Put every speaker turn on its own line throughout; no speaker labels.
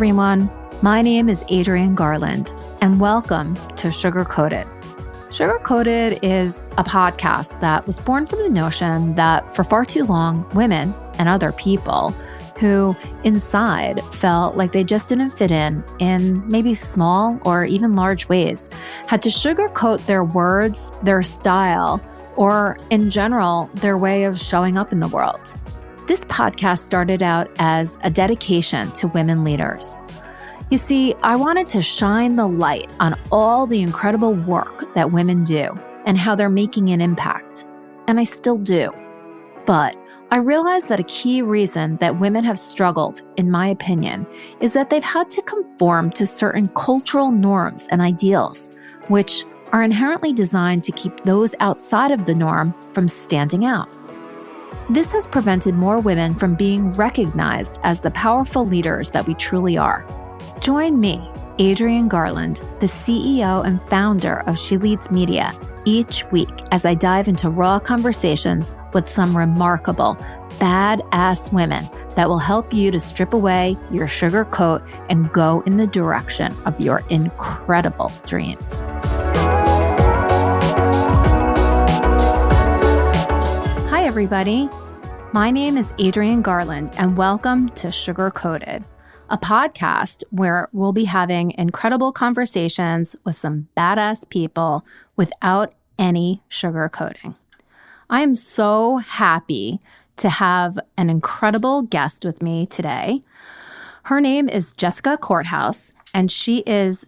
everyone. My name is Adrienne Garland, and welcome to Sugar Coated. Sugar Coated is a podcast that was born from the notion that for far too long, women and other people who inside felt like they just didn't fit in maybe small or even large ways, had to sugarcoat their words, their style, or in general, their way of showing up in the world. This podcast started out as a dedication to women leaders. You see, I wanted to shine the light on all the incredible work that women do and how they're making an impact. And I still do. But I realized that a key reason that women have struggled, in my opinion, is that they've had to conform to certain cultural norms and ideals, which are inherently designed to keep those outside of the norm from standing out. This has prevented more women from being recognized as the powerful leaders that we truly are. Join me, Adrienne Garland, the CEO and founder of She Leads Media, each week as I dive into raw conversations with some remarkable, badass women that will help you to strip away your sugar coat and go in the direction of your incredible dreams. Hi, everybody. My name is Adrienne Garland, and welcome to Sugar Coated, a podcast where we'll be having incredible conversations with some badass people without any sugarcoating. I am so happy to have an incredible guest with me today. Her name is Jessica Korthuis, and she is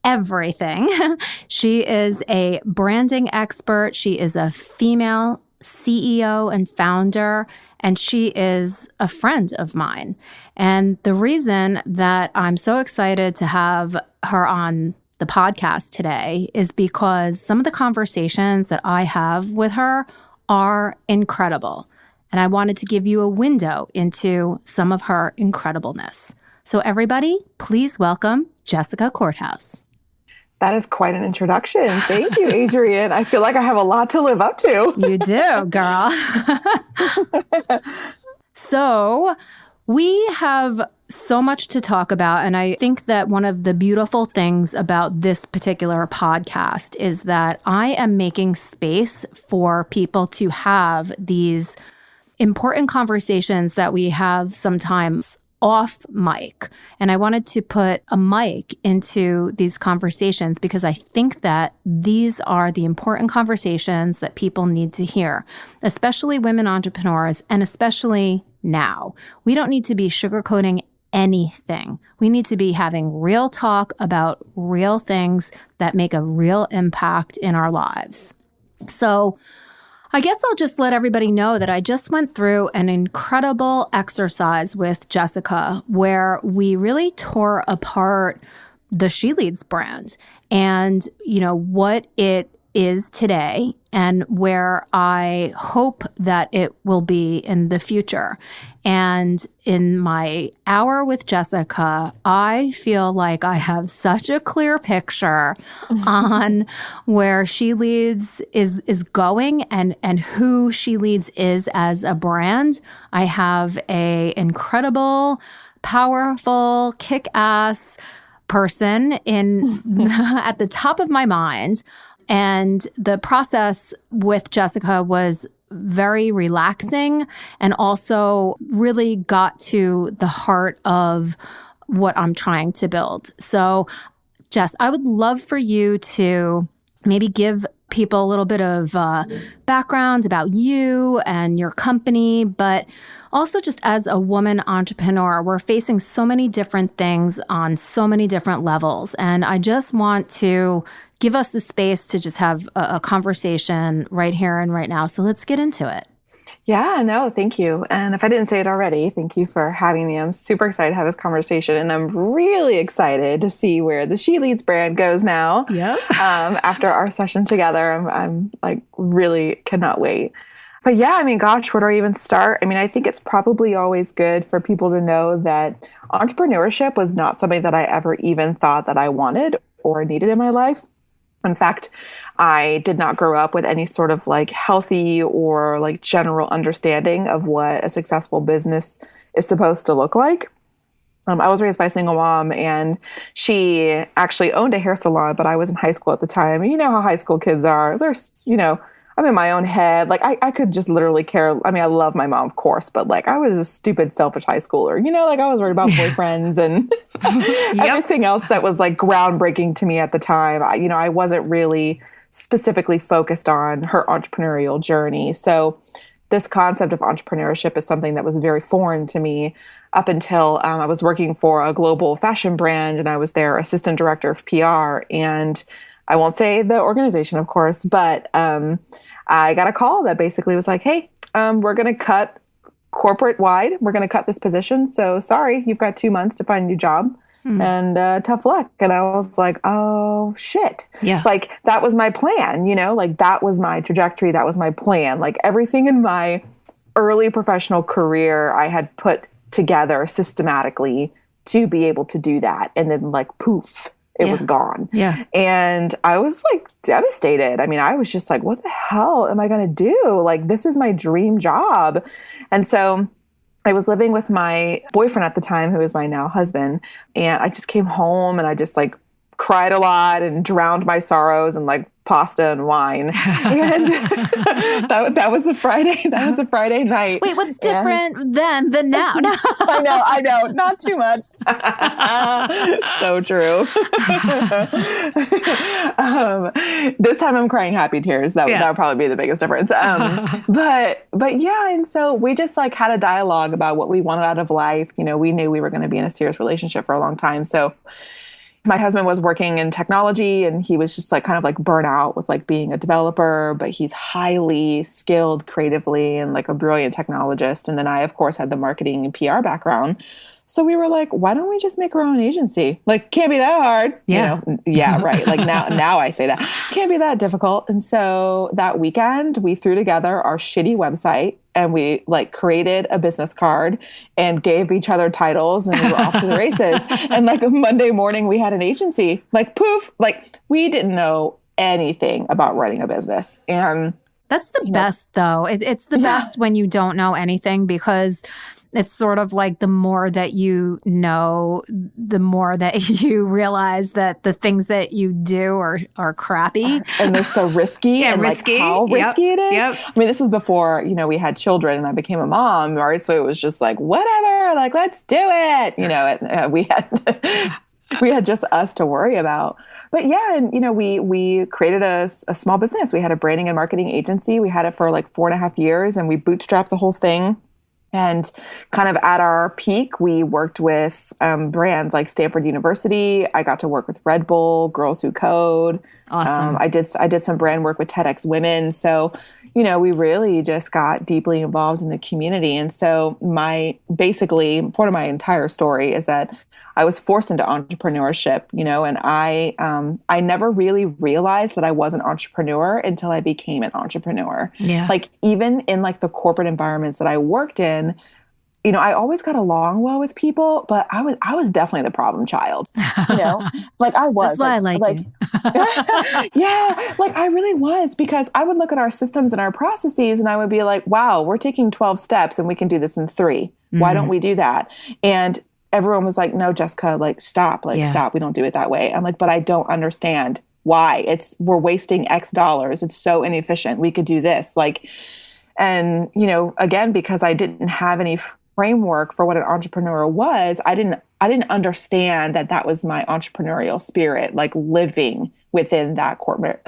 everything. She is a branding expert. She is a female CEO and founder, and she is a friend of mine. And the reason that I'm so excited to have her on the podcast today is because some of the conversations that I have with her are incredible. And I wanted to give you a window into some of her incredibleness. So everybody, please welcome Jessica Korthuis.
That is quite an introduction. Thank you, Adrienne. I feel like I have a lot to live up to.
You do, girl. So we have so much to talk about. And I think that one of the beautiful things about this particular podcast is that I am making space for people to have these important conversations that we have sometimes off mic. And I wanted to put a mic into these conversations because I think that these are the important conversations that people need to hear, especially women entrepreneurs, and especially now. We don't need to be sugarcoating anything. We need to be having real talk about real things that make a real impact in our lives. So I guess I'll just let everybody know that I just went through an incredible exercise with Jessica where we really tore apart the She Leads brand and, what it is today and where I hope that it will be in the future. And in my hour with Jessica, I feel like I have such a clear picture on where She Leads is going and who She Leads is as a brand. I have a incredible, powerful, kick-ass person at the top of my mind. And the process with Jessica was very relaxing and also really got to the heart of what I'm trying to build. So, Jess, I would love for you to maybe give people a little bit of background about you and your company, but also just as a woman entrepreneur, we're facing so many different things on so many different levels. And I just want to give us the space to just have a conversation right here and right now. So let's get into it.
Yeah, no, thank you. And if I didn't say it already, thank you for having me. I'm super excited to have this conversation, and I'm really excited to see where the She Leads brand goes now.
Yep.
After our session together, I'm like really cannot wait. But yeah, gosh, where do I even start? I think it's probably always good for people to know that entrepreneurship was not something that I ever even thought that I wanted or needed in my life. In fact, I did not grow up with any sort of healthy or general understanding of what a successful business is supposed to look like. I was raised by a single mom, and she actually owned a hair salon, but I was in high school at the time. And you know how high school kids are. I'm in my own head. Like, I could just literally care. I mean, I love my mom, of course, but like, I was a stupid, selfish high schooler. Like, I was worried about boyfriends and everything else that was like groundbreaking to me at the time. I wasn't really specifically focused on her entrepreneurial journey. So this concept of entrepreneurship is something that was very foreign to me up until I was working for a global fashion brand, and I was their assistant director of PR. And I won't say the organization, of course, but I got a call that basically was like, hey, we're going to cut corporate wide. We're going to cut this position. So sorry, you've got 2 months to find a new job. And tough luck. And I was like, oh, shit.
Yeah.
Like, that was my plan, like that was my trajectory. That was my plan. Like, everything in my early professional career, I had put together systematically to be able to do that. And then like, poof, it was gone.
Yeah.
And I was like devastated. I mean, I was just like, what the hell am I going to do? Like, this is my dream job. And so I was living with my boyfriend at the time, who is my now husband. And I just came home and I just like cried a lot and drowned my sorrows in like pasta and wine. And that was a Friday. That was a Friday night.
Wait, what's different then than now?
I know. Not too much. So true. This time I'm crying happy tears. That would probably be the biggest difference. But yeah. And so we just like had a dialogue about what we wanted out of life. We knew we were going to be in a serious relationship for a long time. So my husband was working in technology, and he was just like kind of like burnt out with like being a developer, but he's highly skilled creatively and like a brilliant technologist. And then I, of course, had the marketing and PR background. So we were like, why don't we just make our own agency? Like, can't be that hard.
Yeah.
Yeah, right. Like now I say that. Can't be that difficult. And so that weekend we threw together our shitty website, and we like created a business card and gave each other titles, and we were off to the races. And like a Monday morning we had an agency. Like, poof, like we didn't know anything about running a business. And
that's the best though. It's the best when you don't know anything, because it's sort of like the more that you know, the more that you realize that the things that you do are crappy.
And they're so risky. And
risky.
Like how risky it is.
Yep.
I mean, this is before, we had children and I became a mom, right? So it was just like, whatever, like, let's do it. We had just us to worry about. But yeah, and we created a small business. We had a branding and marketing agency. We had it for like 4.5 years, and we bootstrapped the whole thing. And kind of at our peak, we worked with brands like Stanford University. I got to work with Red Bull, Girls Who Code.
Awesome.
I did some brand work with TEDx Women. So, we really just got deeply involved in the community. And so part of my entire story is that I was forced into entrepreneurship, and I never really realized that I was an entrepreneur until I became an entrepreneur.
Yeah.
Like, even in like the corporate environments that I worked in, I always got along well with people, but I was definitely the problem child. Like I was.
That's why I like you.
Yeah, like I really was, because I would look at our systems and our processes and I would be like, wow, we're taking 12 steps and we can do this in 3. Why don't we do that? And everyone was like, no, Jessica, like, stop, stop. We don't do it that way. I'm like, but I don't understand why. We're wasting X dollars. It's so inefficient. We could do this. Like, and, again, because I didn't have any framework for what an entrepreneur was, I didn't understand that was my entrepreneurial spirit, like living within that corporate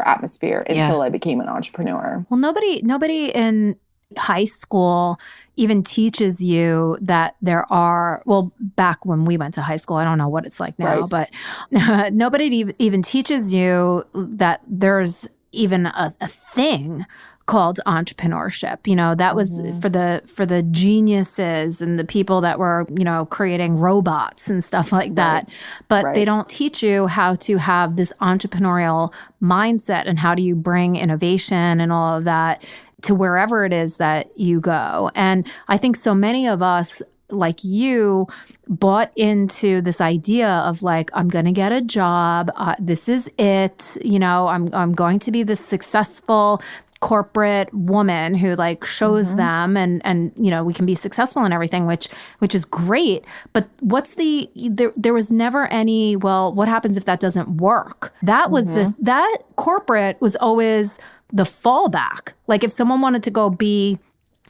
atmosphere until I became an entrepreneur.
Well, nobody in high school even teaches you that there are, well, back when we went to high school, I don't know what it's like now,
right.
But nobody even teaches you that there's even a thing called entrepreneurship. That was for the geniuses and the people that were, creating robots and stuff like that. But they don't teach you how to have this entrepreneurial mindset and how do you bring innovation and all of that to wherever it is that you go. And I think so many of us, like you, bought into this idea of like, I'm going to get a job. This is it. I'm going to be this successful corporate woman who like shows them and you know, we can be successful in everything, which is great. But there was never any, well, what happens if that doesn't work? That was that corporate was always the fallback. Like if someone wanted to go be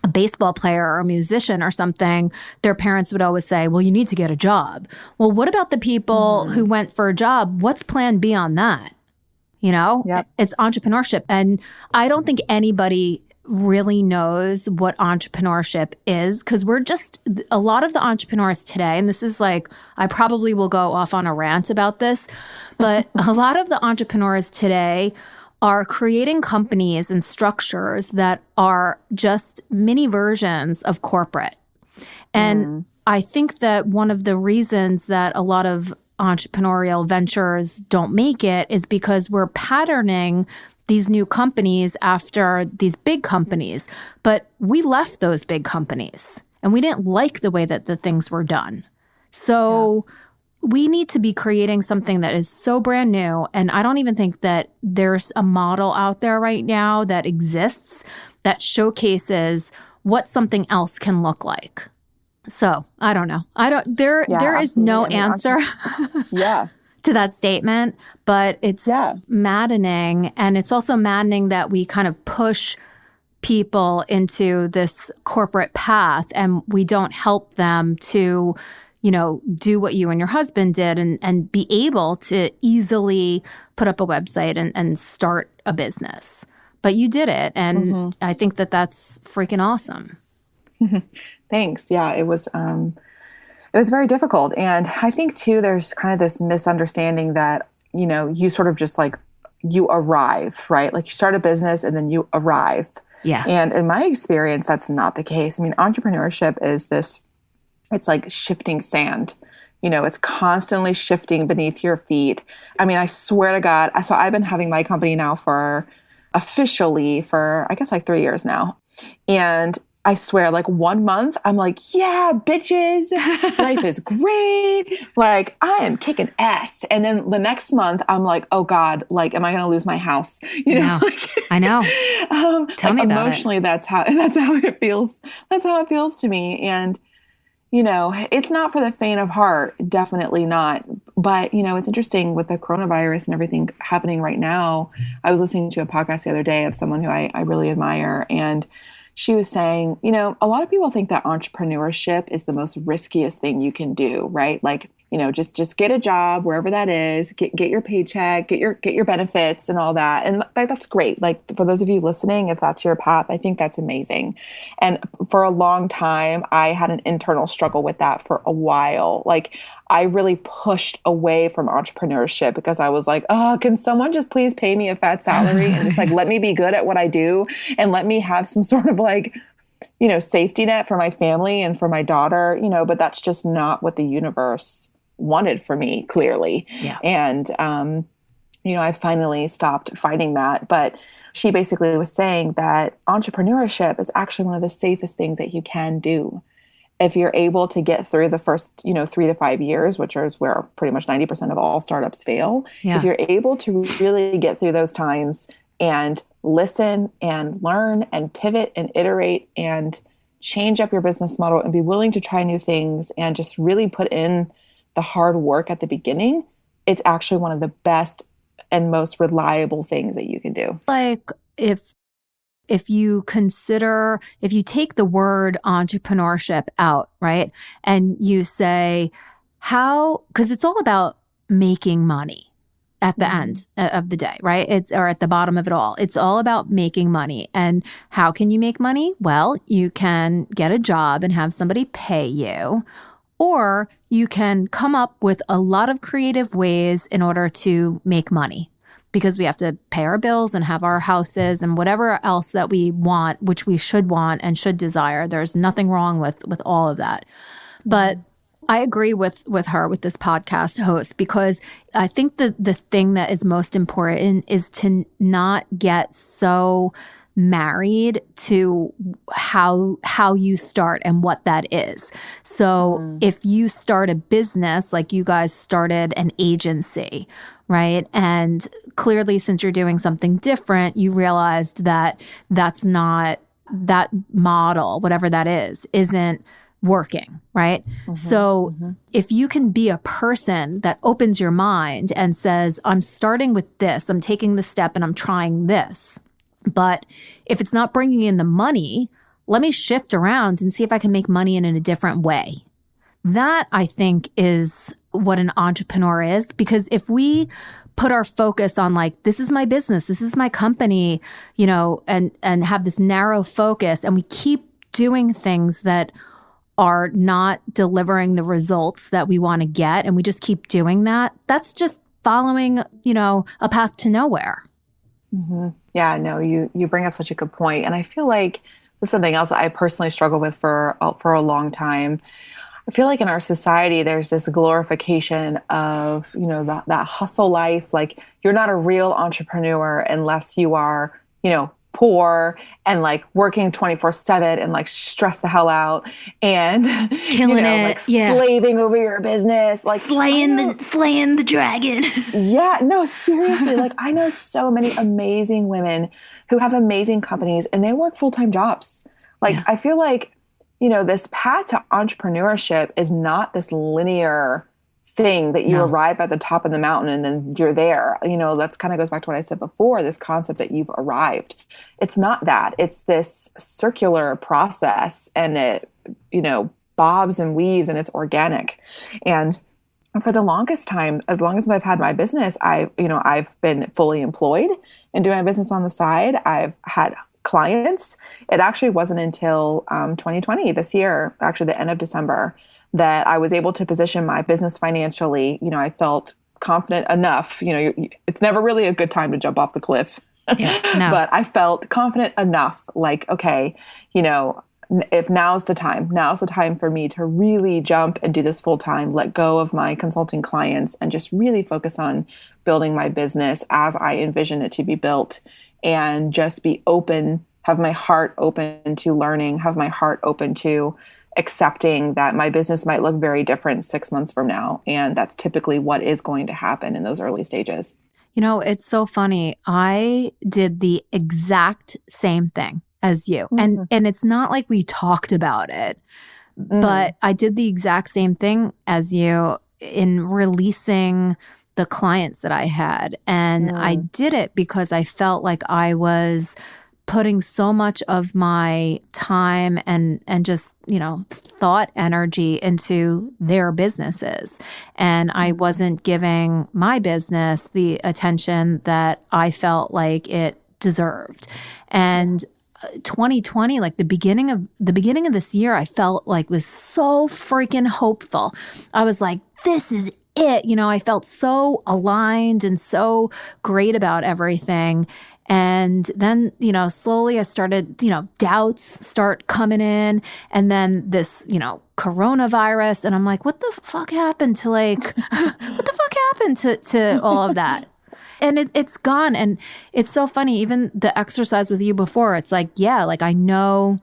a baseball player or a musician or something, their parents would always say, well, you need to get a job. Well, what about the people who went for a job? What's plan B on that? You know, It's entrepreneurship. And I don't think anybody really knows what entrepreneurship is, because a lot of the entrepreneurs today, and this is like, I probably will go off on a rant about this, but a lot of the entrepreneurs today are creating companies and structures that are just mini versions of corporate. And I think that one of the reasons that a lot of entrepreneurial ventures don't make it is because we're patterning these new companies after these big companies. But we left those big companies and we didn't like the way that the things were done. So we need to be creating something that is so brand new. And I don't even think that there's a model out there right now that exists that showcases what something else can look like. So I don't know. There is no answer to that statement, but it's maddening. And it's also maddening that we kind of push people into this corporate path and we don't help them to, you know, do what you and your husband did and be able to easily put up a website and start a business. But you did it. And I think that that's freaking awesome.
Thanks. Yeah, it was very difficult. And I think too, there's kind of this misunderstanding that, you know, you sort of just like, you arrive, right? Like you start a business and then you arrive.
Yeah.
And in my experience, that's not the case. I mean, entrepreneurship is it's like shifting sand. You know, it's constantly shifting beneath your feet. I mean, I swear to God. So I've been having my company now officially for, I guess like 3 years now. And I swear, like 1 month, I'm like, yeah, bitches, life is great. Like, I am kicking ass. And then the next month, I'm like, oh God, like, am I going to lose my house? You know,
I know. Tell me about
emotionally, that's how it feels. That's how it feels to me. And, you know, it's not for the faint of heart, definitely not. But, you know, it's interesting with the coronavirus and everything happening right now. I was listening to a podcast the other day of someone who I really admire, and she was saying, you know, a lot of people think that entrepreneurship is the most riskiest thing you can do, right? Like, you know, just get a job wherever that is, get your paycheck, get your benefits and all that. And that's great. Like for those of you listening, if that's your path, I think that's amazing. And for a long time, I had an internal struggle with that for a while. Like I really pushed away from entrepreneurship because I was like, oh, can someone just please pay me a fat salary and just like, let me be good at what I do and let me have some sort of like, you know, safety net for my family and for my daughter, you know, but that's just not what the universe wanted for me, clearly.
Yeah.
And, you know, I finally stopped fighting that. But she basically was saying that entrepreneurship is actually one of the safest things that you can do. If you're able to get through the first, you know, 3 to 5 years, which is where pretty much 90% of all startups fail. If you're able to really get through those times and listen and learn and pivot and iterate and change up your business model and be willing to try new things and just really put in the hard work at the beginning, it's actually one of the best and most reliable things that you can do.
Like if you take the word entrepreneurship out, right? And you say because it's all about making money at the end of the day, right? Or at the bottom of it all. It's all about making money. And how can you make money? Well, you can get a job and have somebody pay you, or you can come up with a lot of creative ways in order to make money, because we have to pay our bills and have our houses and whatever else that we want, which we should want and should desire. There's nothing wrong with all of that. But I agree with her, with this podcast host, because I think the thing that is most important is to not get so married to how you start and what that is. So if you start a business, like you guys started an agency, right? And clearly, since you're doing something different, you realized that that's not that model, whatever that is, isn't working, right? So if you can be a person that opens your mind and says, I'm starting with this, I'm taking the step and I'm trying this. But if it's not bringing in the money, let me shift around and see if I can make money in a different way. That, I think, is what an entrepreneur is. Because if we put our focus on like, this is my business, this is my company, you know, and have this narrow focus, and we keep doing things that are not delivering the results that we want to get, and we just keep doing that, that's just following, you know, a path to nowhere.
Yeah, no, you bring up such a good point. And I feel like this is something else I personally struggle with for a long time. I feel like in our society, there's this glorification of, you know, that hustle life. Like, you're not a real entrepreneur unless you are, you know, poor and like working 24/7 and like stress the hell out and
Killing
you know,
it,
like slaving over your business, like
slaying the dragon.
Yeah, no, seriously. Like, I know so many amazing women who have amazing companies and they work full-time jobs. Like, I feel like, you know, this path to entrepreneurship is not this linear thing that you arrive at the top of the mountain and then you're there. You know, that's kind of goes back to what I said before, this concept that you've arrived. It's not that. It's this circular process, and it, you know, bobs and weaves, and it's organic. And for the longest time, as long as I've had my business, I've been fully employed and doing my business on the side. I've had clients. It actually wasn't until 2020, this year, actually the end of December, that I was able to position my business financially. You know, I felt confident enough. You know, it's never really a good time to jump off the cliff. But I felt confident enough, like, okay, you know, if now's the time for me to really jump and do this full time, let go of my consulting clients and just really focus on building my business as I envision it to be built, and just be open, have my heart open to learning, have my heart open to accepting that my business might look very different 6 months from now. And that's typically what is going to happen in those early stages.
You know, it's so funny. I did the exact same thing as you. And it's not like we talked about it, but I did the exact same thing as you in releasing the clients that I had. And I did it because I felt like I was putting so much of my time and just, you know, thought energy into their businesses. And I wasn't giving my business the attention that I felt like it deserved. And 2020, like the beginning of this year, I felt like was so freaking hopeful. I was like, this is it. You know, I felt so aligned and so great about everything. And then, you know, slowly I started, you know, doubts start coming in, and then this, you know, coronavirus. And I'm like, what the fuck happened to to all of that? And it's gone. And it's so funny, even the exercise with you before, it's like, yeah, like I know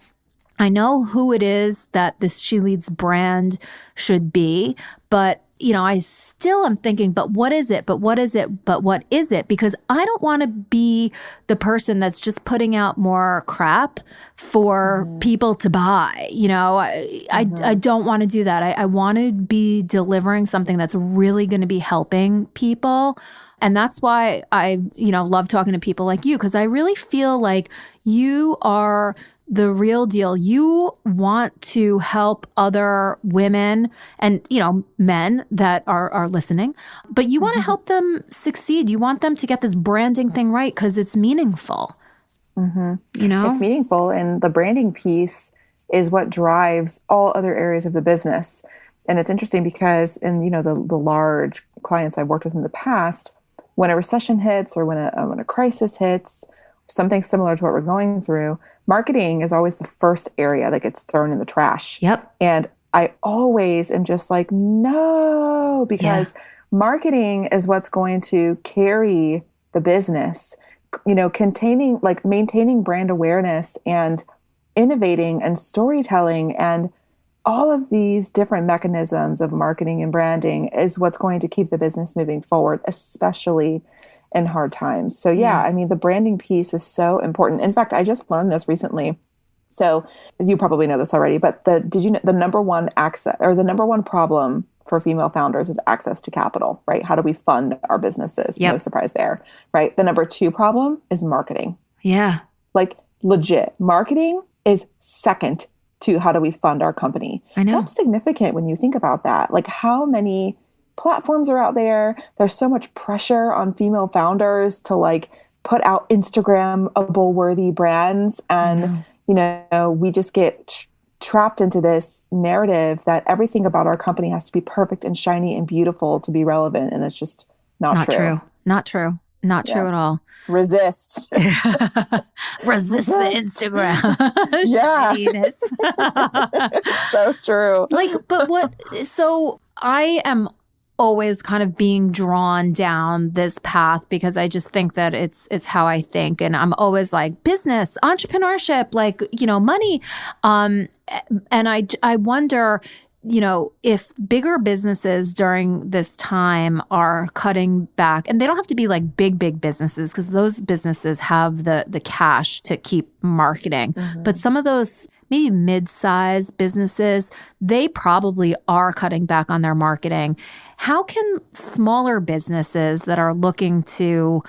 who it is that this She Leads brand should be, but you know, I still am thinking, but what is it? But what is it? But what is it? Because I don't want to be the person that's just putting out more crap for people to buy. You know, I don't want to do that. I want to be delivering something that's really going to be helping people. And that's why I, you know, love talking to people like you, because I really feel like you are the real deal. You want to help other women and, you know, men that are listening, but you want to help them succeed. You want them to get this branding thing right because it's meaningful. You know,
it's meaningful. And the branding piece is what drives all other areas of the business. And it's interesting because in, you know, the large clients I've worked with in the past, when a recession hits or when a crisis hits, something similar to what we're going through, marketing is always the first area that gets thrown in the trash. And I always am just like, no, because marketing is what's going to carry the business, containing, like maintaining brand awareness and innovating and storytelling and all of these different mechanisms of marketing and branding is what's going to keep the business moving forward, especially in hard times. So yeah, I mean, the branding piece is so important. In fact, I just learned this recently. So you probably know this already, but did you know the number one access or the number one problem for female founders is access to capital, right? How do we fund our businesses? Yep. No surprise there, right? The number two problem is marketing.
Yeah.
Like legit, marketing is second to how do we fund our company.
I know.
That's significant when you think about that. Like how many platforms are out there? There's so much pressure on female founders to like put out Instagram-able worthy brands. And, we just get trapped into this narrative that everything about our company has to be perfect and shiny and beautiful to be relevant. And it's just not true.
Not true. Not true at all.
Resist.
Resist the Instagram.
Yeah. So true.
So I am always kind of being drawn down this path because I just think that it's how I think. And I'm always like business, entrepreneurship, like, money. And I wonder, if bigger businesses during this time are cutting back, and they don't have to be like big businesses because those businesses have the cash to keep marketing. Mm-hmm. But some of those maybe mid-sized businesses, they probably are cutting back on their marketing. How can smaller businesses that are looking to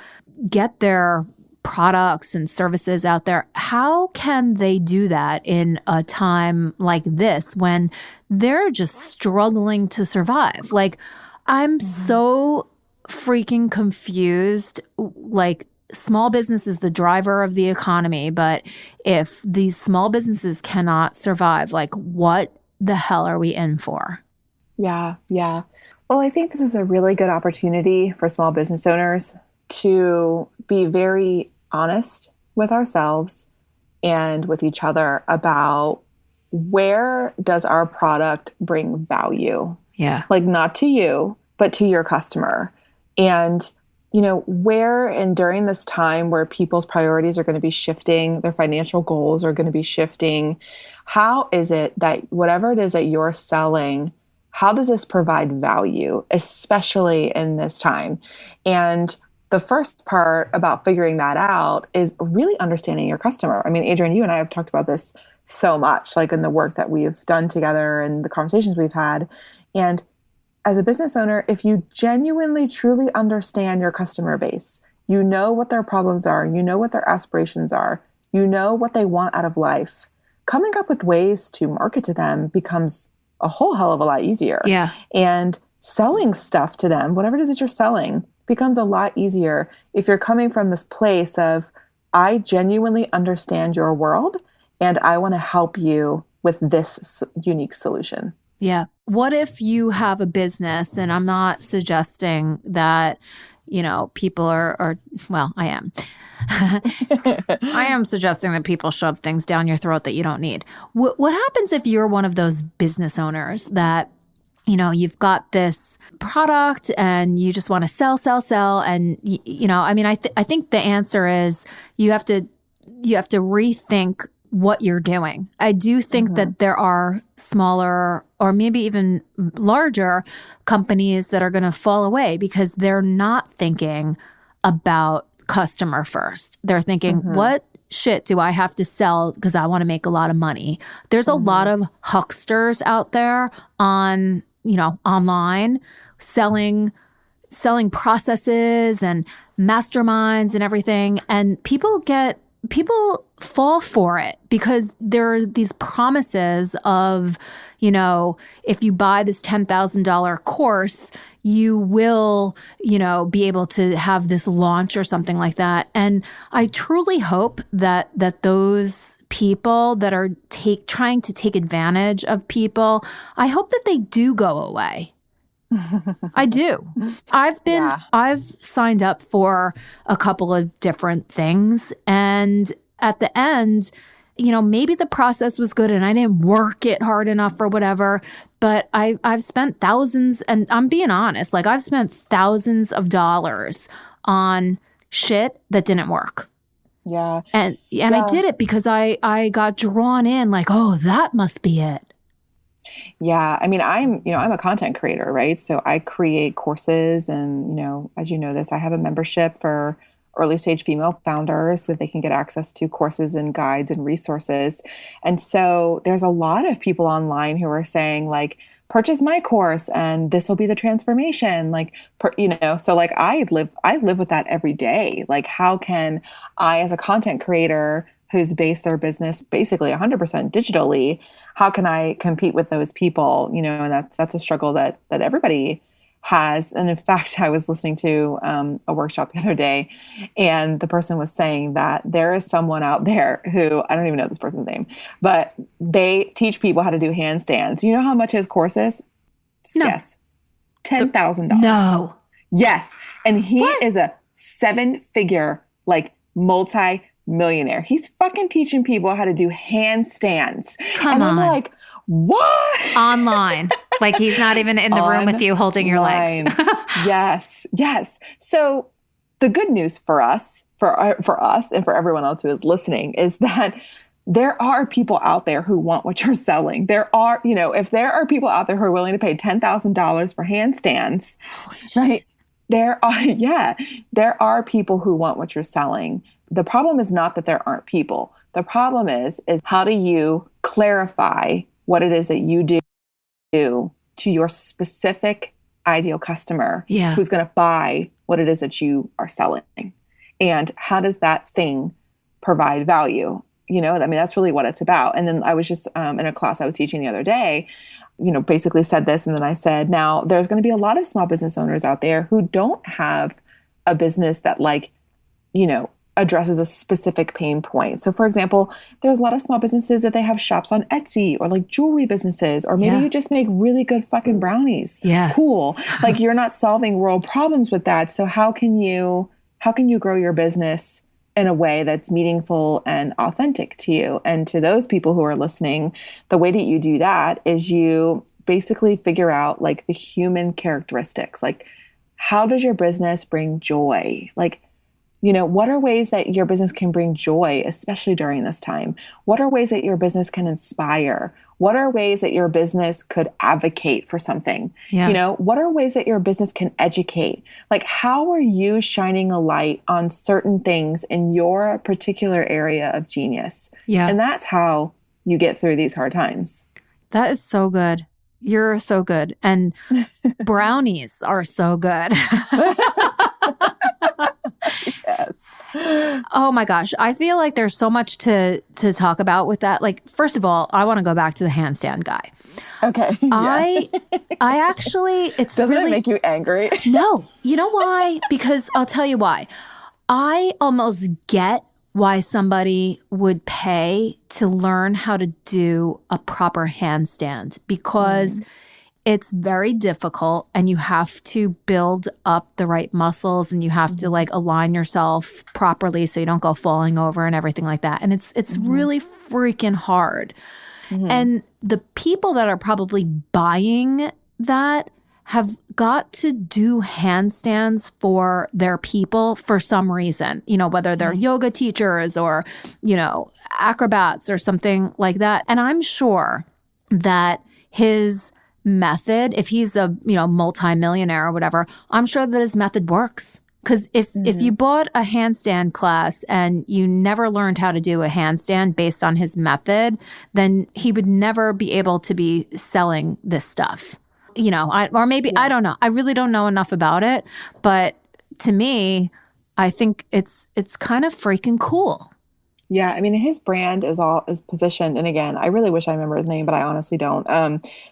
get their products and services out there, how can they do that in a time like this when they're just struggling to survive? Like, I'm so freaking confused. Like, small business is the driver of the economy, but if these small businesses cannot survive, like, what the hell are we in for?
Yeah. Well, I think this is a really good opportunity for small business owners to be very honest with ourselves and with each other about where does our product bring value?
Yeah.
Like not to you, but to your customer. And, where and during this time where people's priorities are going to be shifting, their financial goals are going to be shifting, how is it that whatever it is that you're selling, how does this provide value, especially in this time? And the first part about figuring that out is really understanding your customer. I mean, Adrienne, you and I have talked about this so much, like in the work that we've done together and the conversations we've had. And as a business owner, if you genuinely, truly understand your customer base, you know what their problems are, you know what their aspirations are, you know what they want out of life, coming up with ways to market to them becomes a whole hell of a lot easier.
Yeah.
And selling stuff to them, whatever it is that you're selling, becomes a lot easier if you're coming from this place of, I genuinely understand your world and I want to help you with this unique solution.
Yeah. What if you have a business, and I'm not suggesting that, people are well, I am. I am suggesting that people shove things down your throat that you don't need. What happens if you're one of those business owners that, you've got this product and you just want to sell. And, I think the answer is you have to rethink what you're doing. I do think that there are smaller or maybe even larger companies that are going to fall away because they're not thinking about customer first. They're thinking, what shit do I have to sell because I want to make a lot of money? There's a lot of hucksters out there on, online selling processes and masterminds and everything. And people fall for it because there are these promises of, if you buy this $10,000 course, you will, be able to have this launch or something like that. And I truly hope that those people that are trying to take advantage of people, I hope that they do go away. I do. I've signed up for a couple of different things. And at the end, maybe the process was good and I didn't work it hard enough or whatever, but I've spent thousands, and I'm being honest, like I've spent thousands of dollars on shit that didn't work.
Yeah.
And I did it because I got drawn in like, oh, that must be it.
Yeah. I mean, I'm a content creator, right? So I create courses and, as you know this, I have a membership for early stage female founders so that they can get access to courses and guides and resources. And so there's a lot of people online who are saying like, purchase my course and this will be the transformation. Like, so like I live with that every day. Like, how can I, as a content creator who's based their business basically 100% digitally, how can I compete with those people? And that's a struggle that everybody has. And in fact, I was listening to a workshop the other day, and the person was saying that there is someone out there who, I don't even know this person's name, but they teach people how to do handstands. You know how much his course is?
No.
Yes. $10,000.
No.
Yes. And he is a 7-figure, like multi-millionaire. He's fucking teaching people how to do handstands.
Come on.
I'm like, what?
Online. Like he's not even in the room with you holding your legs.
Yes. So the good news for us, for us and for everyone else who is listening is that there are people out there who want what you're selling. There are, if there are people out there who are willing to pay $10,000 for handstands, right? There are people who want what you're selling. The problem is not that there aren't people. The problem is how do you clarify what it is that you do to your specific ideal customer who's going to buy what it is that you are selling? And how does that thing provide value? That's really what it's about. And then I was just in a class I was teaching the other day, basically said this. And then I said, now there's going to be a lot of small business owners out there who don't have a business that addresses a specific pain point. So for example, there's a lot of small businesses that they have shops on Etsy or like jewelry businesses, or maybe you just make really good fucking brownies.
Yeah.
Cool. Like you're not solving world problems with that. So how can you grow your business in a way that's meaningful and authentic to you? And to those people who are listening, the way that you do that is you basically figure out like the human characteristics. Like, how does your business bring joy? Like, what are ways that your business can bring joy, especially during this time? What are ways that your business can inspire? What are ways that your business could advocate for something?
Yeah.
What are ways that your business can educate? Like, how are you shining a light on certain things in your particular area of genius?
Yeah.
And that's how you get through these hard times.
That is so good. You're so good. And brownies are so good.
Yes.
Oh my gosh. I feel like there's so much to talk about with that. Like, first of all, I want to go back to the handstand guy.
Okay.
I actually,
Doesn't it make you angry?
No. You know why? Because I'll tell you why. I almost get why somebody would pay to learn how to do a proper handstand, because it's very difficult and you have to build up the right muscles and you have to like align yourself properly so you don't go falling over and everything like that. And it's really freaking hard. And the people that are probably buying that have got to do handstands for their people for some reason, whether they're yoga teachers or, acrobats or something like that. And I'm sure that his method, if he's a, multimillionaire or whatever, I'm sure that his method works. Because if you bought a handstand class and you never learned how to do a handstand based on his method, then he would never be able to be selling this stuff. I don't know. I really don't know enough about it. But to me, I think it's kind of freaking cool.
Yeah, I mean, his brand is positioned, and again, I really wish I remember his name, but I honestly don't.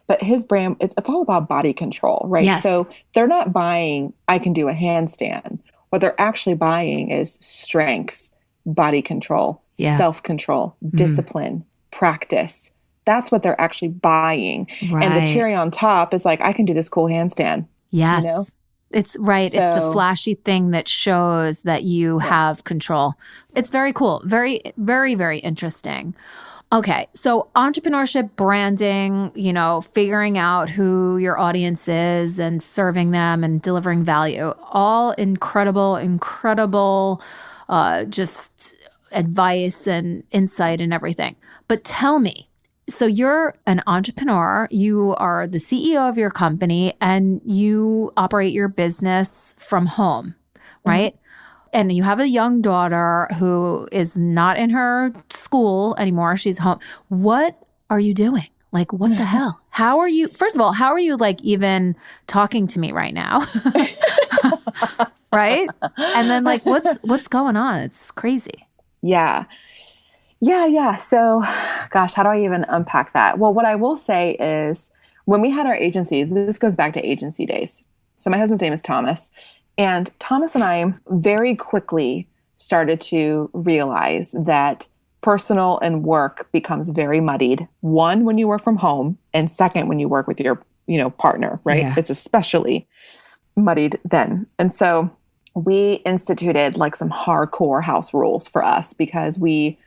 But his brand, it's all about body control, right?
Yes.
So they're not buying, I can do a handstand. What they're actually buying is strength, body control, self-control, discipline, practice. That's what they're actually buying.
Right.
And the cherry on top is like, I can do this cool handstand.
Yes. It's right.
So,
it's the flashy thing that shows that you have control. It's very cool. Very, very, very interesting. Okay. So entrepreneurship, branding, figuring out who your audience is and serving them and delivering value, all incredible, just advice and insight and everything. But tell me, so you're an entrepreneur, you are the CEO of your company, and you operate your business from home, right? Mm-hmm. And you have a young daughter who is not in her school anymore. She's home. What are you doing? Like, what the hell? How are you? First of all, how are you like even talking to me right now? Right? And then like, what's going on? It's crazy.
Yeah. So, gosh, how do I even unpack that? Well, what I will say is when we had our agency, this goes back to agency days. So my husband's name is Thomas. And Thomas and I very quickly started to realize that personal and work becomes very muddied. One, when you work from home, and second, when you work with your, partner, right? Yeah. It's especially muddied then. And so we instituted like some hardcore house rules for us because we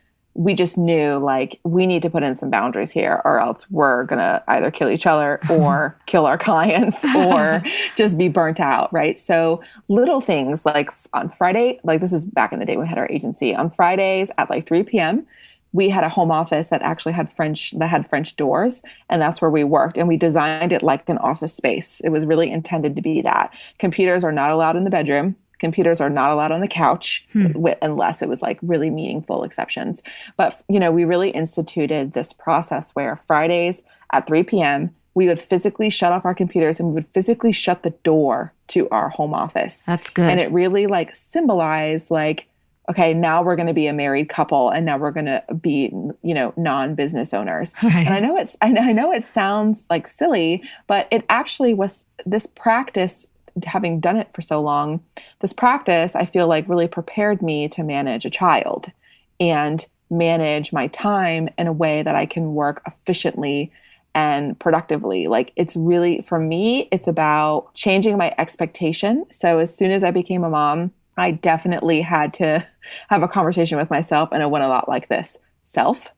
just knew like we need to put in some boundaries here or else we're going to either kill each other or kill our clients or just be burnt out. Right. So little things like on Friday, like this is back in the day when we had our agency on Fridays at like 3 p.m. we had a home office that actually had French doors. And that's where we worked. And we designed it like an office space. It was really intended to be that. Computers are not allowed in the bedroom. Computers are not allowed on the couch unless it was like really meaningful exceptions. But, we really instituted this process where Fridays at 3 p.m., we would physically shut off our computers and we would physically shut the door to our home office.
That's good.
And it really like symbolized like, okay, now we're going to be a married couple and now we're going to be, non-business owners. Right. And I know it sounds like silly, but it actually was this practice. Having done it for so long, this practice, I feel like really prepared me to manage a child and manage my time in a way that I can work efficiently and productively. Like it's really, for me, it's about changing my expectation. So as soon as I became a mom, I definitely had to have a conversation with myself, and it went a lot like this. Self.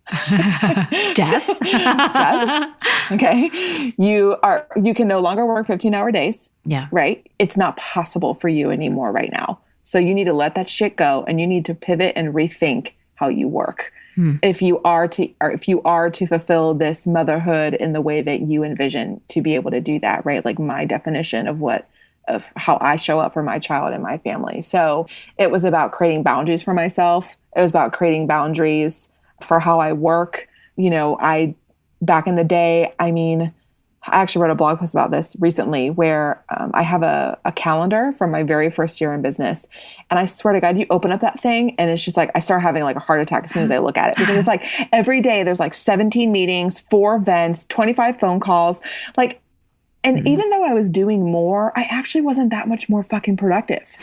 Jess.
Okay. You can no longer work 15-hour days.
Yeah.
Right. It's not possible for you anymore right now. So you need to let that shit go and you need to pivot and rethink how you work. If you are to fulfill this motherhood in the way that you envision to be able to do that, right? Like my definition of how I show up for my child and my family. So it was about creating boundaries for myself. It was about creating boundaries for how I work. Back in the day, I actually wrote a blog post about this recently where I have a calendar from my very first year in business. And I swear to God, you open up that thing and it's just like, I start having like a heart attack as soon as I look at it, because it's like every day there's like 17 meetings, 4 events, 25 phone calls, like, and even though I was doing more, I actually wasn't that much more fucking productive.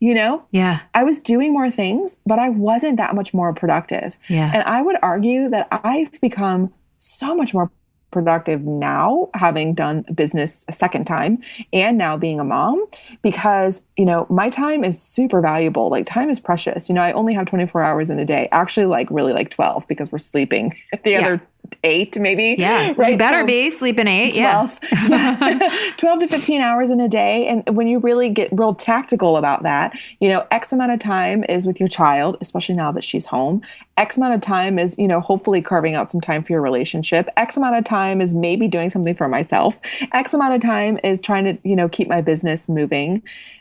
Yeah.
I was doing more things, but I wasn't that much more productive.
Yeah.
And I would argue that I've become so much more productive now, having done business a second time and now being a mom, because, my time is super valuable. Like time is precious. I only have 24 hours in a day, actually like really like 12 because we're sleeping the other 8 maybe.
Yeah.
Right.
You better be sleeping 8.
12. Yeah. 12 to 15 hours in a day. And when you really get real tactical about that, X amount of time is with your child, especially now that she's home. X amount of time is, hopefully carving out some time for your relationship. X amount of time is maybe doing something for myself. X amount of time is trying to, keep my business moving.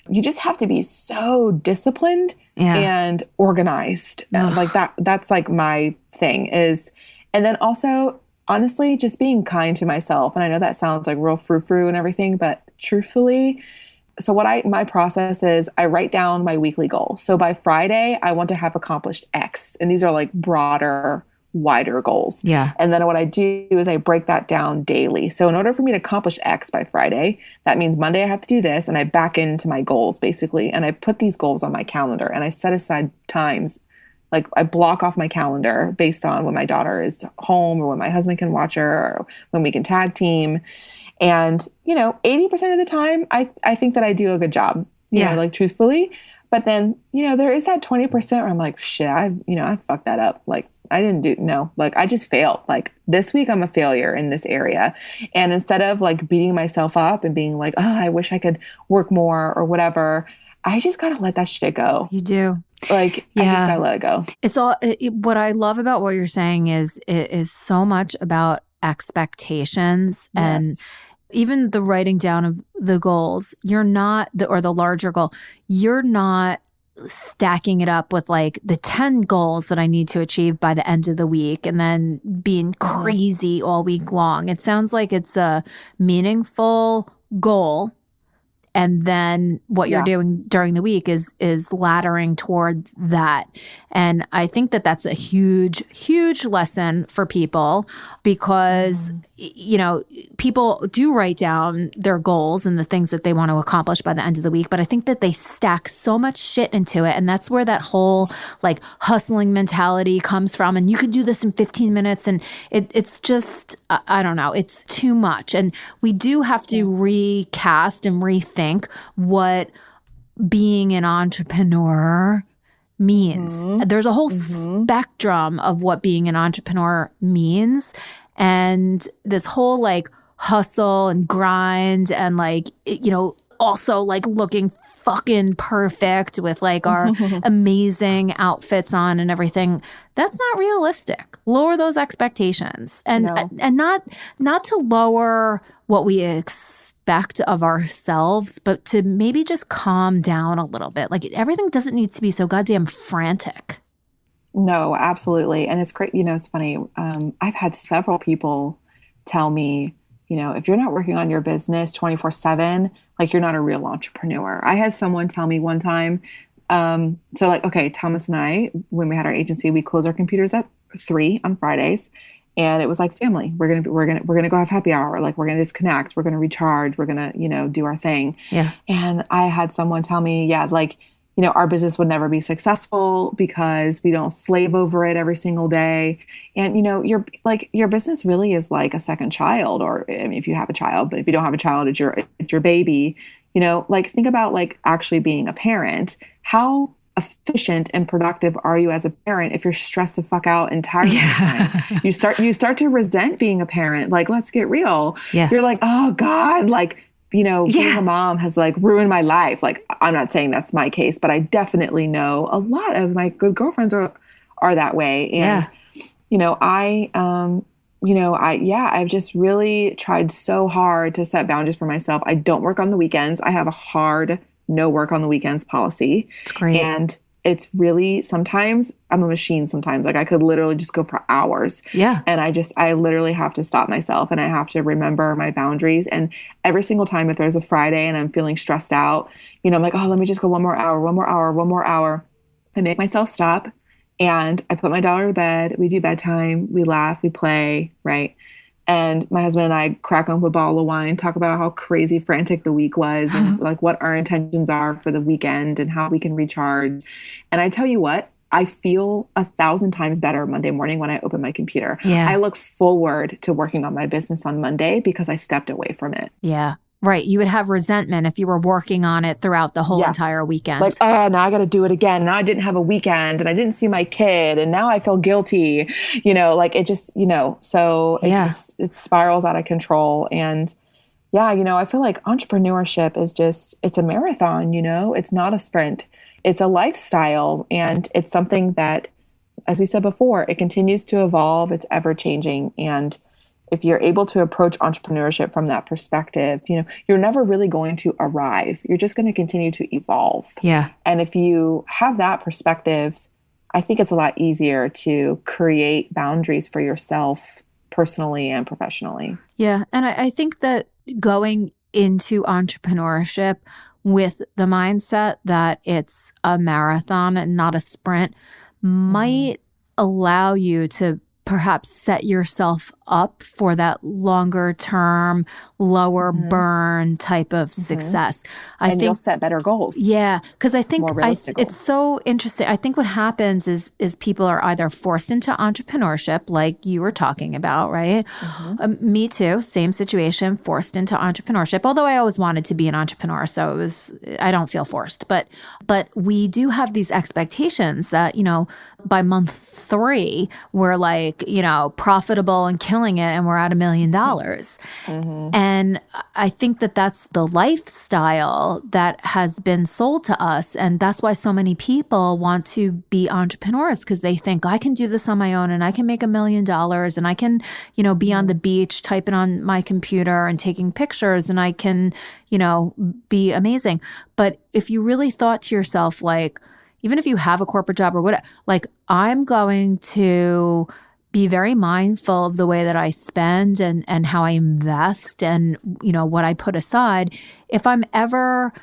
You just have to be so disciplined and organized. Like that's like my thing is. And then also, honestly, just being kind to myself. And I know that sounds like real frou-frou and everything, but truthfully, so my process is I write down my weekly goals. So by Friday, I want to have accomplished X. And these are like broader, wider goals.
Yeah.
And then what I do is I break that down daily. So in order for me to accomplish X by Friday, that means Monday I have to do this. And I back into my goals basically. And I put these goals on my calendar and I set aside times. Like I block off my calendar based on when my daughter is home or when my husband can watch her or when we can tag team. And, 80% of the time, I think that I do a good job, like truthfully. But then, there is that 20% where I'm like, shit, I fucked that up. Like, I didn't do, no, like, I just failed. Like, this week I'm a failure in this area. And instead of like beating myself up and being like, oh, I wish I could work more or whatever, I just got to let that shit go.
You do.
Like, I just got to let it go.
It's all, what I love about what you're saying is it is so much about expectations and even the writing down of the goals. You're not or the larger goal, you're not stacking it up with like the 10 goals that I need to achieve by the end of the week and then being crazy all week long. It sounds like it's a meaningful goal. And then what you're doing during the week is laddering toward that. And I think that that's a huge, huge lesson for people because, people do write down their goals and the things that they want to accomplish by the end of the week. But I think that they stack so much shit into it. And that's where that whole like hustling mentality comes from. And you could do this in 15 minutes. And it's just, I don't know, it's too much. And we do have to recast and rethink what being an entrepreneur means. There's a whole spectrum of what being an entrepreneur means. And this whole like hustle and grind and like, also like looking fucking perfect with like our amazing outfits on and everything. That's not realistic. Lower those expectations and not to lower what we expect of ourselves, but to maybe just calm down a little bit. Like everything doesn't need to be so goddamn frantic.
No, absolutely. And it's great. It's funny. I've had several people tell me, if you're not working on your business 24/7, like you're not a real entrepreneur. I had someone tell me one time, so like, okay, Thomas and I, when we had our agency, we close our computers at 3 on Fridays. And it was like family. We're gonna go have happy hour. Like we're gonna disconnect. We're gonna recharge. We're gonna do our thing.
Yeah.
And I had someone tell me, our business would never be successful because we don't slave over it every single day. And your business really is like a second child, or I mean, if you have a child, but if you don't have a child, it's your baby. Like think about like actually being a parent. How efficient and productive are you as a parent if you're stressed the fuck out and tired all the time? You start to resent being a parent. Like, let's get real.
Yeah.
You're like, oh God, like, being a mom has like ruined my life. Like, I'm not saying that's my case, but I definitely know a lot of my good girlfriends are that way. And, I've just really tried so hard to set boundaries for myself. I don't work on the weekends. I have a hard no work on the weekends policy.
It's great.
And it's really, sometimes I'm a machine sometimes. Like I could literally just go for hours.
Yeah.
And I literally have to stop myself and I have to remember my boundaries. And every single time if there's a Friday and I'm feeling stressed out, I'm like, oh, let me just go one more hour. I make myself stop and I put my daughter to bed. We do bedtime. We laugh, we play, right? And my husband and I crack open a bottle of wine, talk about how crazy frantic the week was and like what our intentions are for the weekend and how we can recharge. And I tell you what, I feel 1,000 times better Monday morning when I open my computer.
Yeah.
I look forward to working on my business on Monday because I stepped away from it.
Yeah. Right. You would have resentment if you were working on it throughout the whole entire weekend.
Like, oh, now I got to do it again. Now I didn't have a weekend and I didn't see my kid and now I feel guilty, like it just, so it spirals out of control. And I feel like entrepreneurship is it's a marathon, it's not a sprint. It's a lifestyle and it's something that, as we said before, it continues to evolve. It's ever changing. And if you're able to approach entrepreneurship from that perspective, you're never really going to arrive. You're just going to continue to evolve.
Yeah.
And if you have that perspective, I think it's a lot easier to create boundaries for yourself personally and professionally.
Yeah. And I think that going into entrepreneurship with the mindset that it's a marathon and not a sprint might allow you to perhaps set yourself up for that longer term, lower burn type of success. I think
you'll set better goals.
Yeah, because I think
more realistic
it's so interesting. I think what happens is people are either forced into entrepreneurship, like you were talking about, right? Me too, same situation, forced into entrepreneurship. Although I always wanted to be an entrepreneur, so I don't feel forced. But we do have these expectations that, you know, by month 3, we're like, you know, profitable and killing it, and we're at $1 million. And I think that that's the lifestyle that has been sold to us. And that's why so many people want to be entrepreneurs, because they think I can do this on my own and I can make $1 million and I can, you know, be on the beach, typing on my computer and taking pictures, and I can, you know, be amazing. But if you really thought to yourself, like, even if you have a corporate job or whatever, like, I'm going to be very mindful of the way that I spend and how I invest and, you know, what I put aside. If I ever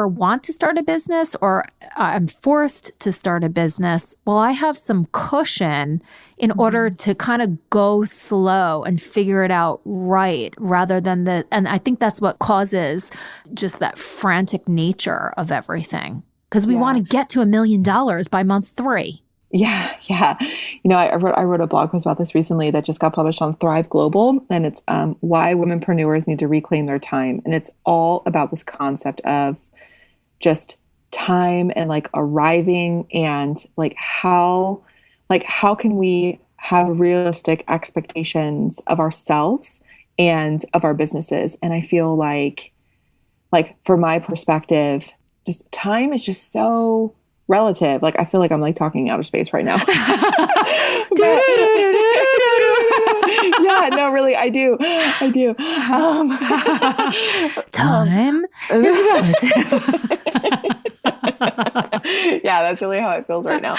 want to start a business, or I'm forced to start a business, well, I have some cushion in order to kind of go slow and figure it out right, rather than and I think that's what causes just that frantic nature of everything. Because we want to get to $1 million by month 3.
Yeah. You know, I wrote a blog post about this recently that just got published on Thrive Global, and it's why womenpreneurs need to reclaim their time. And it's all about this concept of just time and like arriving, and like how can we have realistic expectations of ourselves and of our businesses. And I feel like from my perspective, just time is just so relative. Like, I feel like I'm like talking outer space right now. Yeah, no, really, I do.
Time is relative.
Yeah, that's really how it feels right now.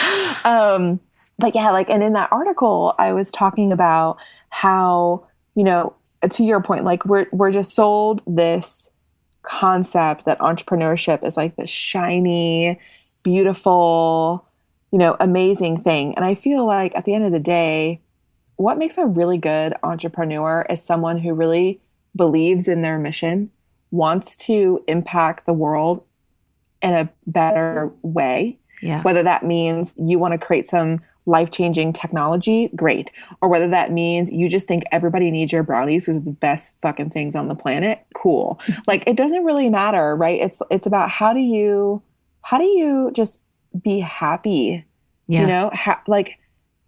But yeah, like, and in that article, I was talking about how, you know, to your point, like we're just sold this concept that entrepreneurship is like this shiny, beautiful, you know, amazing thing. And I feel like at the end of the day, what makes a really good entrepreneur is someone who really believes in their mission, wants to impact the world in a better way.
Yeah.
Whether that means you want to create some life-changing technology, great. Or whether that means you just think everybody needs your brownies because they're the best fucking things on the planet, cool. Like, it doesn't really matter, right? It's about how do you just be happy?
Yeah.
You know, like,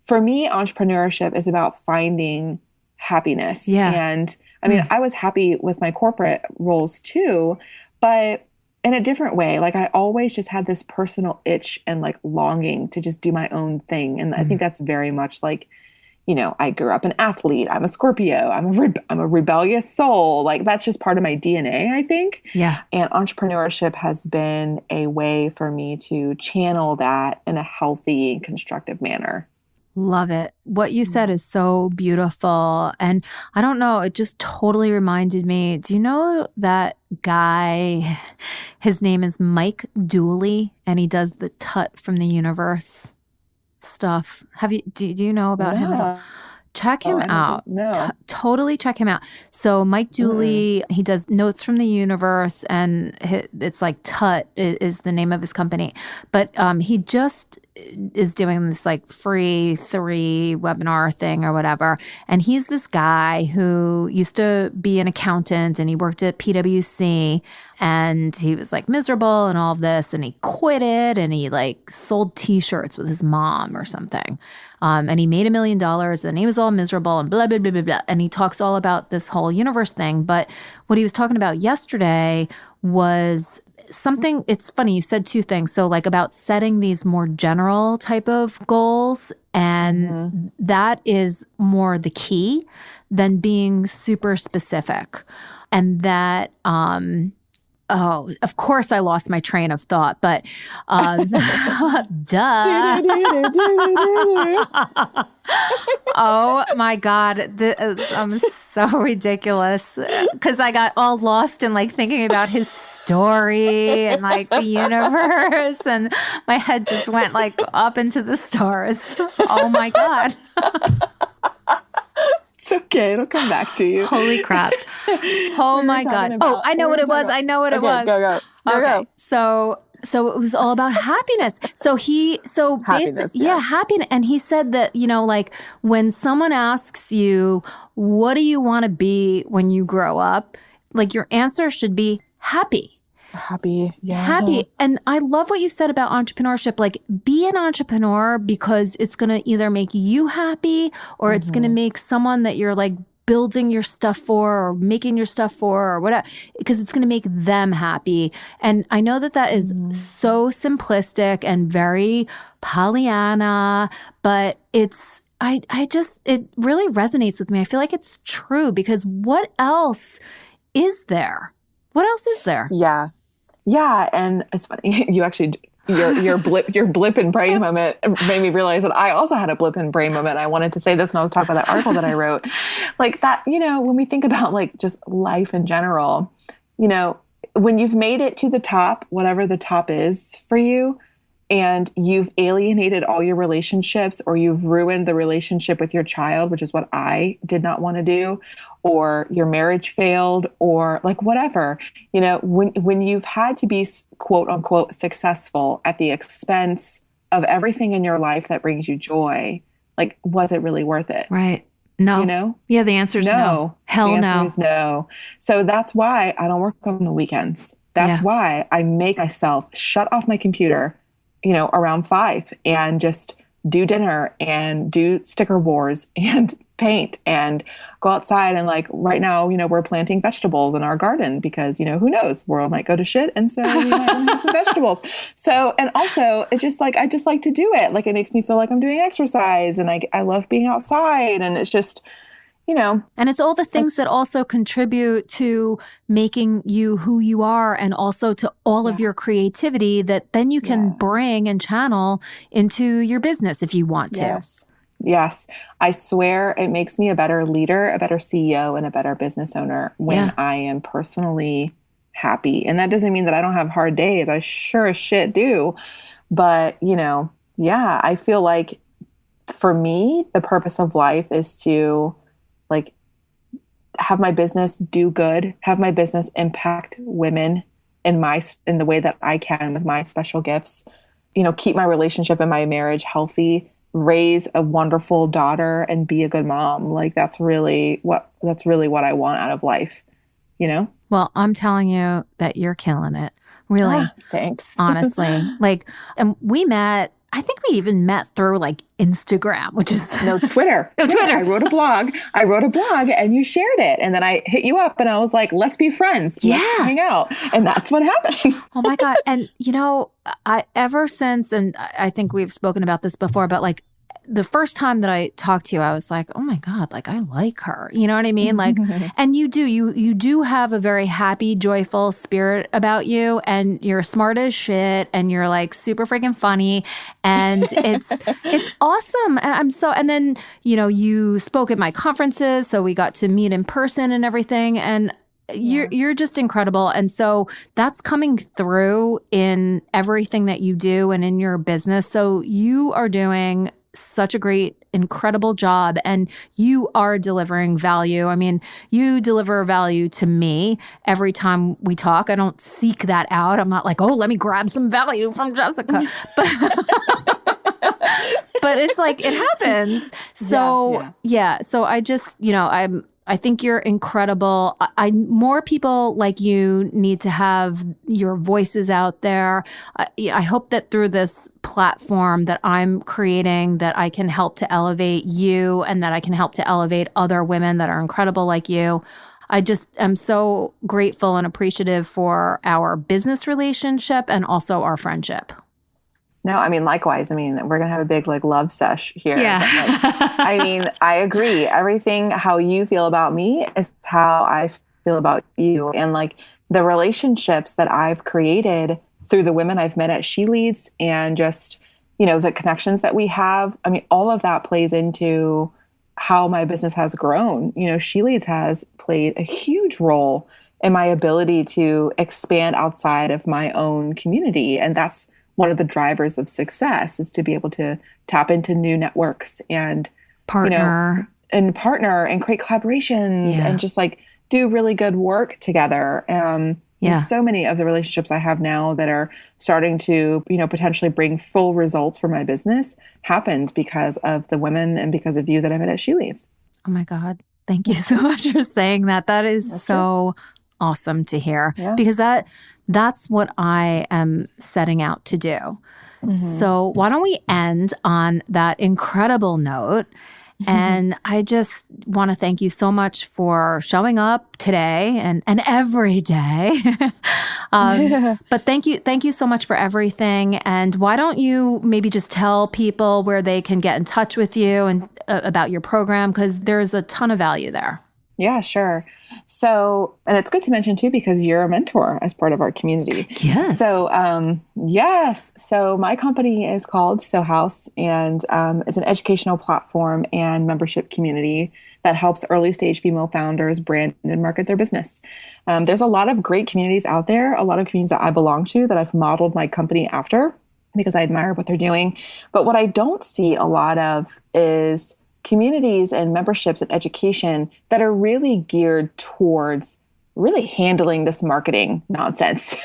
for me, entrepreneurship is about finding happiness.
Yeah.
And I mean, I was happy with my corporate roles too, but in a different way. Like, I always just had this personal itch and like longing to just do my own thing. And I think that's very much like, you know, I grew up an athlete. I'm a Scorpio. I'm a rebellious soul. Like, that's just part of my DNA, I think.
Yeah.
And entrepreneurship has been a way for me to channel that in a healthy and constructive manner.
Love it. What you said is so beautiful. And I don't know, it just totally reminded me. Do you know that guy? His name is Mike Dooley, and he does the Tut from the Universe stuff. Do you know about him at all? Check him out. Totally check him out. So Mike Dooley, he does Notes from the Universe, and it's like Tut is the name of his company. But he just is doing this like free 3 webinar thing or whatever. And he's this guy who used to be an accountant, and he worked at PwC, and he was like miserable and all of this, and he quit it, and he like sold t-shirts with his mom or something. And he made $1 million, and he was all miserable and blah, blah, blah, blah, blah. And he talks all about this whole universe thing. But what he was talking about yesterday was something, it's funny, you said 2 things. So like about setting these more general type of goals, and that is more the key than being super specific. And that Oh, of course I lost my train of thought, but duh. Oh my God. I'm so ridiculous because I got all lost in like thinking about his story and like the universe, and my head just went like up into the stars. Oh my God.
It's okay. It'll come back to you.
Holy crap. Oh my God. Oh, I know what it was. I know what it was.
Go.
Okay. So it was all about happiness.
Happiness,
yeah, happiness. And he said that, like when someone asks you, what do you want to be when you grow up? Like your answer should be happy.
Happy. Yeah.
Happy. And I love what you said about entrepreneurship. Like be an entrepreneur because it's going to either make you happy or it's going to make someone that you're like building your stuff for or making your stuff for or whatever, because it's going to make them happy. And I know that is so simplistic and very Pollyanna, but it really resonates with me. I feel like it's true because what else is there? What else is there?
Yeah. Yeah. And it's funny. You actually, your blip in brain moment made me realize that I also had a blip in brain moment. I wanted to say this when I was talking about that article that I wrote. Like that, when we think about like just life in general, when you've made it to the top, whatever the top is for you, and you've alienated all your relationships or you've ruined the relationship with your child, which is what I did not want to do, or your marriage failed or like whatever, when you've had to be quote unquote successful at the expense of everything in your life that brings you joy, like, was it really worth it?
Right. No. Yeah, the answer is no. Hell no.
The answer is no. So that's why I don't work on the weekends. That's why I make myself shut off my computer around 5 and just do dinner and do sticker wars and paint and go outside. And like right now, we're planting vegetables in our garden because, who knows, world might go to shit. And so we might want to have some vegetables. So, and also it's just like, I just like to do it. Like it makes me feel like I'm doing exercise and I love being outside and it's just,
And it's all the things that also contribute to making you who you are and also to all of your creativity that then you can bring and channel into your business if you want to.
Yes. I swear it makes me a better leader, a better CEO, and a better business owner when I am personally happy. And that doesn't mean that I don't have hard days. I sure as shit do. But, I feel like for me, the purpose of life is to like have my business do good, have my business impact women in the way that I can with my special gifts, keep my relationship and my marriage healthy, raise a wonderful daughter and be a good mom. Like that's really what I want out of life,
Well, I'm telling you that you're killing it. Really.
Thanks.
Honestly. And we met, I think we even met through like Instagram, which is
Twitter. Twitter. I wrote a blog and you shared it. And then I hit you up and I was like, let's be friends. Let's hang out. And that's what happened.
Oh my God. And ever since, and I think we've spoken about this before, but like the first time that I talked to you, I was like, oh my God, like I like her. You know what I mean? Like, and you do have a very happy, joyful spirit about you, and you're smart as shit, and you're like super freaking funny, and it's awesome. And then, you spoke at my conferences, so we got to meet in person and everything, and you're just incredible. And so that's coming through in everything that you do and in your business. So you are doing such a great, incredible job, and you are delivering value. I mean, you deliver value to me every time we talk. I don't seek that out. I'm not like, oh, let me grab some value from Jessica. But it's like, it happens. So, so I just, I think you're incredible. More people like you need to have your voices out there. I hope that through this platform that I'm creating, that I can help to elevate you and that I can help to elevate other women that are incredible like you. I just am so grateful and appreciative for our business relationship and also our friendship.
No, I mean, likewise. I mean, we're going to have a big love sesh here.
Yeah.
I mean, I agree. Everything, how you feel about me is how I feel about you. And the relationships that I've created through the women I've met at She Leads and just, the connections that we have. I mean, all of that plays into how my business has grown. She Leads has played a huge role in my ability to expand outside of my own community. And that's one of the drivers of success, is to be able to tap into new networks and
partner
and create collaborations and just like do really good work together. And so many of the relationships I have now that are starting to, potentially bring full results for my business happened because of the women and because of you that I met at She Leads.
Oh my God. Thank you so much for saying that. That is so awesome to hear, because that's what I am setting out to do. Mm-hmm. So why don't we end on that incredible note? And I just want to thank you so much for showing up today and every day. But thank you so much for everything. And why don't you maybe just tell people where they can get in touch with you and about your program, because there's a ton of value there.
Yeah, sure. So, and it's good to mention too, because you're a mentor as part of our community.
Yes.
So, yes. So my company is called Sohius, and it's an educational platform and membership community that helps early stage female founders brand and market their business. There's a lot of great communities out there, a lot of communities that I belong to that I've modeled my company after because I admire what they're doing. But what I don't see a lot of is communities and memberships and education that are really geared towards really handling this marketing nonsense,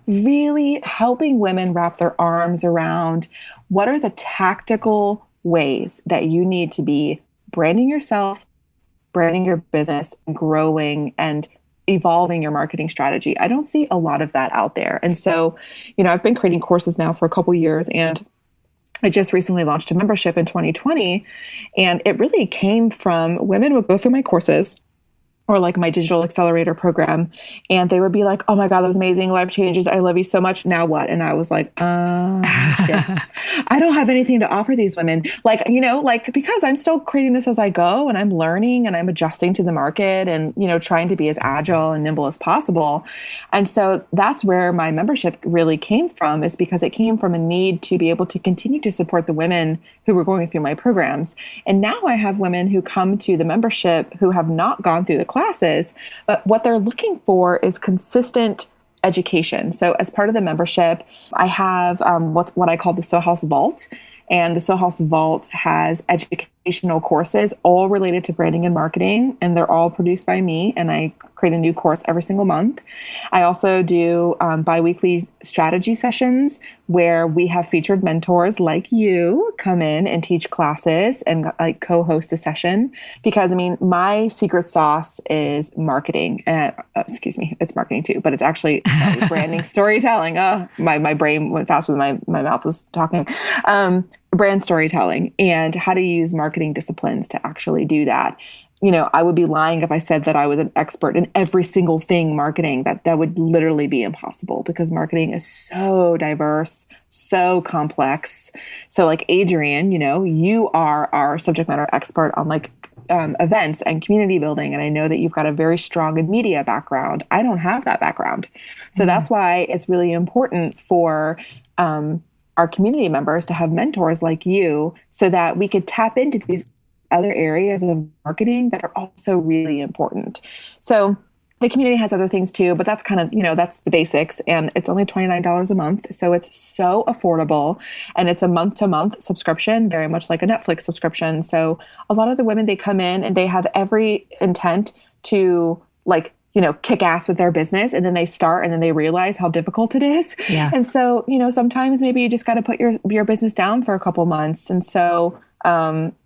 really helping women wrap their arms around what are the tactical ways that you need to be branding yourself, branding your business, growing and evolving your marketing strategy. I don't see a lot of that out there. And so, I've been creating courses now for a couple years, and I just recently launched a membership in 2020, and it really came from women would go through my courses or like my digital accelerator program, and they would be like, "Oh my God, that was amazing. Life changes. I love you so much. Now what?" And I was like, shit. I don't have anything to offer these women. Because I'm still creating this as I go, and I'm learning and I'm adjusting to the market and, trying to be as agile and nimble as possible. And so that's where my membership really came from, is because it came from a need to be able to continue to support the women who were going through my programs. And now I have women who come to the membership who have not gone through the classes, but what they're looking for is consistent education. So as part of the membership, I have what I call the Sohius Vault. And the Sohius Vault has educational courses all related to branding and marketing, and they're all produced by me, and I create a new course every single month. I also do biweekly strategy sessions where we have featured mentors like you come in and teach classes and like co-host a session, because my secret sauce is marketing. It's marketing too, but it's actually branding, storytelling. Oh, my brain went faster than my mouth was talking. Brand storytelling and how to use marketing disciplines to actually do that. I would be lying if I said that I was an expert in every single thing marketing. That would literally be impossible, because marketing is so diverse, so complex. So like Adrienne, you are our subject matter expert on events and community building. And I know that you've got a very strong media background. I don't have that background. So that's why it's really important for our community members to have mentors like you, so that we could tap into these other areas of marketing that are also really important. So the community has other things too, but that's kind of, that's the basics. And it's only $29 a month. So it's so affordable. And it's a month-to-month subscription, very much like a Netflix subscription. So a lot of the women, they come in and they have every intent to kick ass with their business, and then they start and then they realize how difficult it is. Yeah. And so, sometimes maybe you just got to put your business down for a couple months. And so,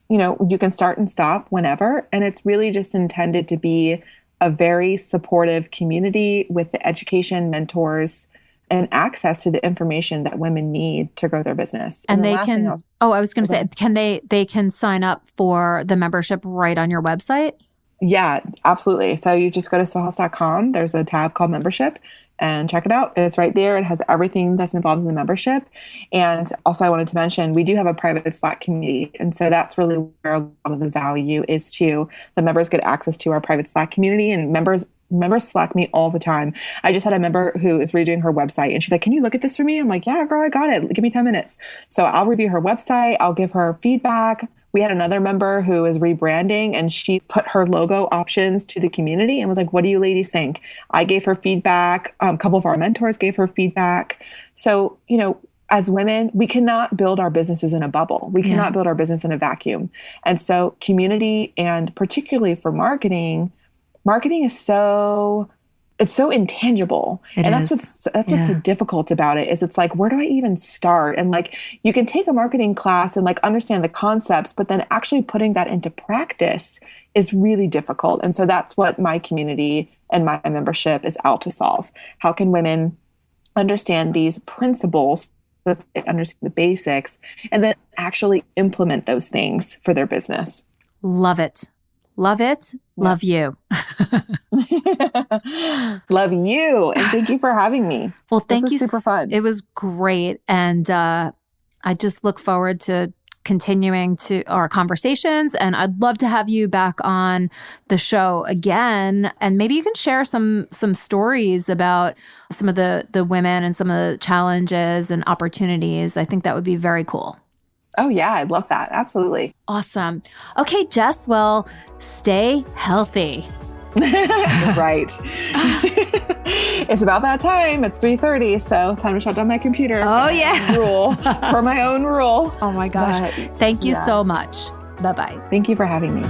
you can start and stop whenever. And it's really just intended to be a very supportive community with the education, mentors, and access to the information that women need to grow their business.
And they can, I was going to say, they can sign up for the membership right on your website?
Yeah, absolutely. So you just go to sohius.com. There's a tab called membership, and check it out. It's right there. It has everything that's involved in the membership. And also I wanted to mention, we do have a private Slack community. And so that's really where a lot of the value is too. The members get access to our private Slack community, and members members Slack me all the time. I just had a member who is redoing her website and she's like, can you look at this for me? I'm like, yeah, girl, I got it. Give me 10 minutes. So I'll review her website. I'll give her feedback. We had another member who is rebranding and she put her logo options to the community and was like, what do you ladies think? I gave her feedback. A couple of our mentors gave her feedback. So, as women, we cannot build our businesses in a bubble. We cannot build our business in a vacuum. And so community, and particularly for marketing is so intangible. That's what's so difficult about it is it's like, where do I even start? And like, you can take a marketing class and like understand the concepts, but then actually putting that into practice is really difficult. And so that's what my community and my membership is out to solve. How can women understand these principles, that they understand the basics, and then actually implement those things for their business?
Love it. Love it. Yeah. Love you.
Love you. And thank you for having me.
Well, thank you.
Super fun.
It was great. And I just look forward to continuing to our conversations. And I'd love to have you back on the show again. And maybe you can share some stories about some of the women and some of the challenges and opportunities. I think that would be very cool.
Oh, yeah. I'd love that. Absolutely.
Awesome. Okay, Jess, well, stay healthy.
Right. It's about that time. It's 3:30, so time to shut down my computer.
Oh, yeah.
For my own rule.
Oh, my gosh. But, thank you so much. Bye-bye.
Thank you for having me.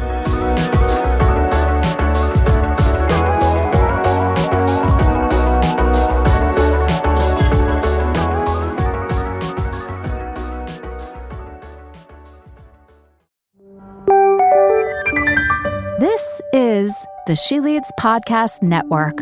This is the She Leads Podcast Network.